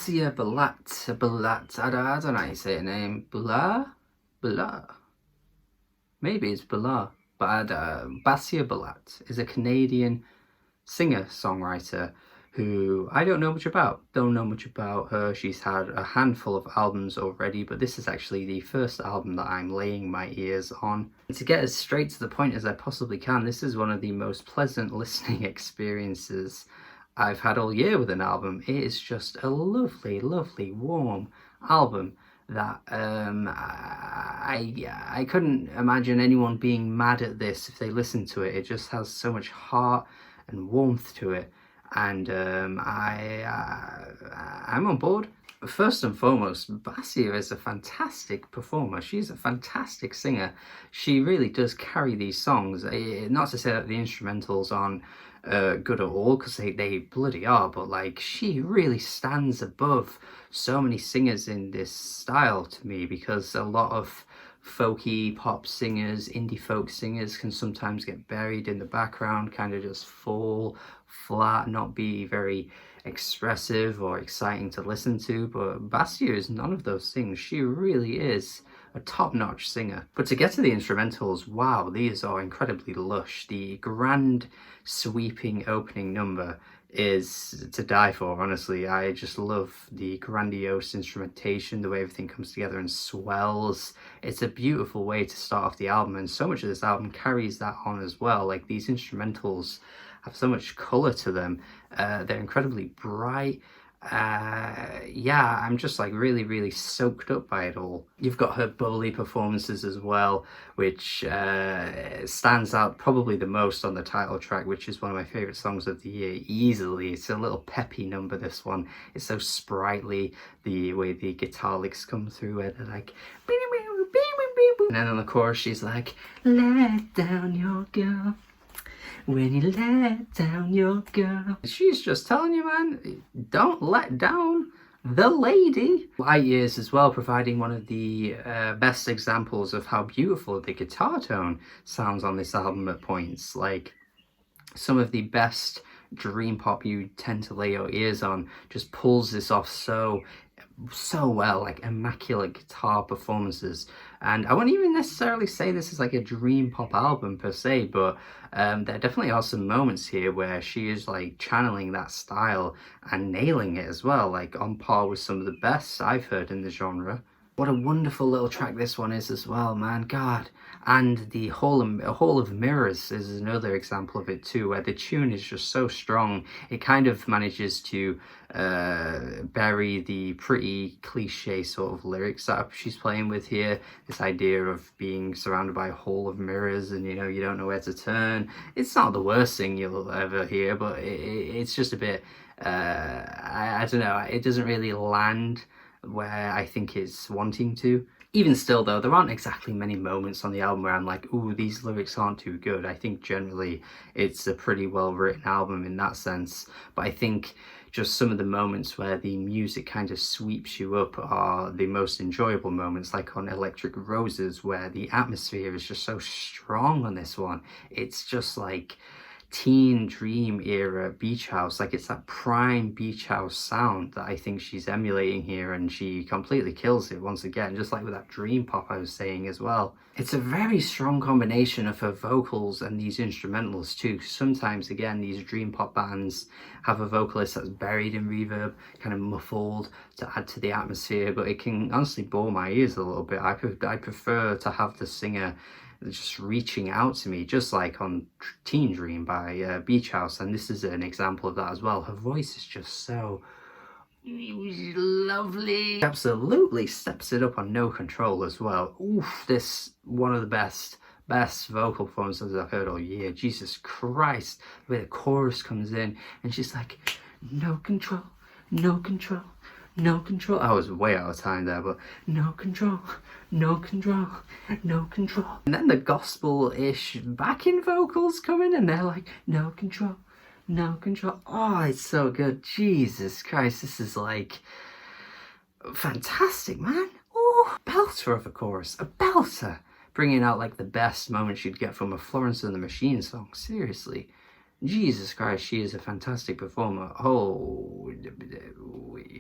Basia Bulat. I don't know how you say her name. Bulat. Maybe it's Bulat. But Basia Bulat is a Canadian singer-songwriter who I don't know much about. Don't know much about her. She's had a handful of albums already, but this is actually the first album that I'm laying my ears on. And to get as straight to the point as I possibly can, this is one of the most pleasant listening experiences I've had all year with an album. It is just a lovely, lovely, warm album that I couldn't imagine anyone being mad at this if they listened to it. It just has so much heart and warmth to it, and I'm on board. First and foremost, Basia is a fantastic performer. She's a fantastic singer. She really does carry these songs. Not to say that the instrumentals aren't good at all, because they bloody are, but like, she really stands above so many singers in this style to me, because a lot of folky pop singers, indie folk singers can sometimes get buried in the background, kind of just fall flat, not be very expressive or exciting to listen to. But Basia is none of those things. She really is a top-notch singer. But to get to the instrumentals, wow, these are incredibly lush. The grand sweeping opening number is to die for, honestly. I just love the grandiose instrumentation, the way everything comes together and swells. It's a beautiful way to start off the album, and so much of this album carries that on as well. Like, these instrumentals have so much colour to them. They're incredibly bright. Yeah, I'm just like really soaked up by it all. You've got her bubbly performances as well, which stands out probably the most on the title track, which is one of my favorite songs of the year easily. It's a little peppy number, this one. It's so sprightly, the way the guitar licks come through, where they're like, and then on the chorus she's like, let down your girl when you let down your girl. She's just telling you, man, don't let down the lady. Light Years as well, providing one of the best examples of how beautiful the guitar tone sounds on this album at points. Like, some of the best dream pop you tend to lay your ears on just pulls this off so well, like immaculate guitar performances. And I wouldn't even necessarily say this is like a dream pop album per se, but there definitely are some moments here where she is like channeling that style and nailing it as well, like on par with some of the best I've heard in the genre. What a wonderful little track this one is as well, man, God. And the Hall of Mirrors is another example of it too, where the tune is just so strong. It kind of manages to bury the pretty cliche sort of lyrics that she's playing with here. This idea of being surrounded by a hall of mirrors and, you know, you don't know where to turn. It's not the worst thing you'll ever hear, but it's just a bit, I don't know, it doesn't really land where I think it's wanting to. Even still though, there aren't exactly many moments on the album where I'm like, ooh, these lyrics aren't too good. I think generally it's a pretty well written album in that sense, but I think just some of the moments where the music kind of sweeps you up are the most enjoyable moments, like on Electric Roses, where the atmosphere is just so strong on this one. It's just like teen dream era beach house, like it's that prime beach house sound that I think she's emulating here, and she completely kills it once again, just like with that dream pop I was saying as well. It's a very strong combination of her vocals and these instrumentals too. Sometimes again, these dream pop bands have a vocalist that's buried in reverb, kind of muffled to add to the atmosphere, but it can honestly bore my ears a little bit. I prefer to have the singer just reaching out to me, just like on Teen Dream by Beach House, and this is an example of that as well. Her voice is just so lovely. Absolutely steps it up on No Control as well. Oof, this one of the best vocal performances I've heard all year. Jesus Christ, the way the chorus comes in and she's like, no control, no control, no control. I was way out of time there, but no control, no control, no control. And then the gospel-ish backing vocals come in and they're like, no control, no control. Oh, it's so good. Jesus Christ, this is like fantastic, man. Oh, belter of a chorus, a belter. Bringing out like the best moments you'd get from a Florence and the Machine song, seriously. Jesus Christ, she is a fantastic performer. Oh,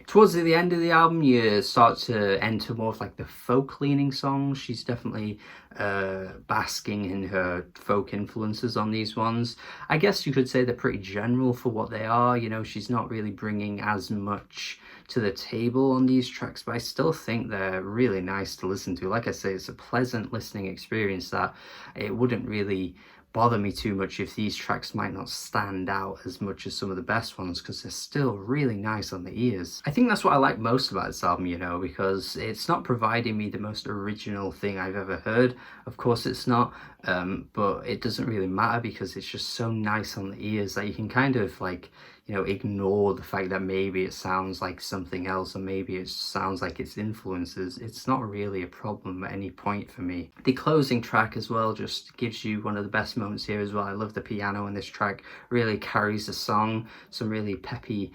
towards the end of the album, you start to enter more of like the folk leaning songs. She's definitely basking in her folk influences on these ones. I guess you could say they're pretty general for what they are. You know, she's not really bringing as much to the table on these tracks, but I still think they're really nice to listen to. Like I say, it's a pleasant listening experience that it wouldn't really bother me too much if these tracks might not stand out as much as some of the best ones, because they're still really nice on the ears. I think that's what I like most about this album, you know, because it's not providing me the most original thing I've ever heard. Of course it's not, but it doesn't really matter because it's just so nice on the ears that you can kind of like, you know, ignore the fact that maybe it sounds like something else or maybe it sounds like its influences. It's not really a problem at any point for me. The closing track as well just gives you one of the best moments here as well. I love the piano in this track, really carries the song, some really peppy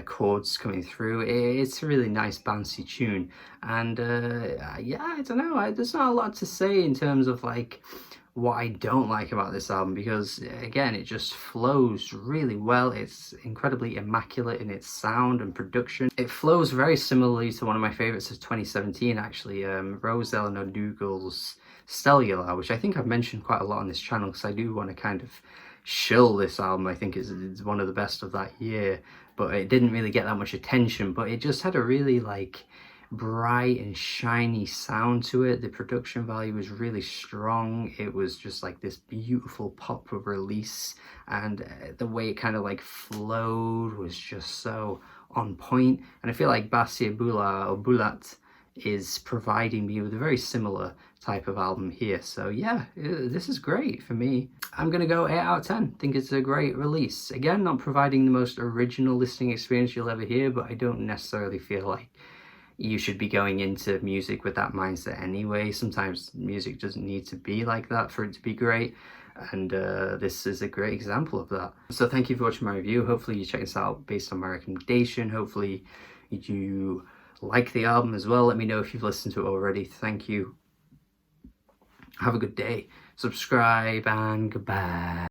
chords coming through. It's a really nice bouncy tune, and yeah, I don't know, there's not a lot to say in terms of like what I don't like about this album, because again it just flows really well. It's incredibly immaculate in its sound and production. It flows very similarly to one of my favorites of 2017 actually, Rose Eleanor Dougal's Stellar, which I think I've mentioned quite a lot on this channel because I do want to kind of shill this album. I think it's one of the best of that year, but it didn't really get that much attention, but it just had a really like bright and shiny sound to it. The production value was really strong. It was just like this beautiful pop of release, and the way it kind of like flowed was just so on point. And I feel like Basia Bulat is providing me with a very similar type of album here. So yeah, this is great for me. I'm gonna go 8 out of 10. Think it's a great release. Again, not providing the most original listening experience you'll ever hear, but I don't necessarily feel like you should be going into music with that mindset anyway. Sometimes music doesn't need to be like that for it to be great, and this is a great example of that. So thank you for watching my review. Hopefully you check this out based on my recommendation. Hopefully you like the album as well. Let me know if you've listened to it already. Thank you. Have a good day. Subscribe and goodbye.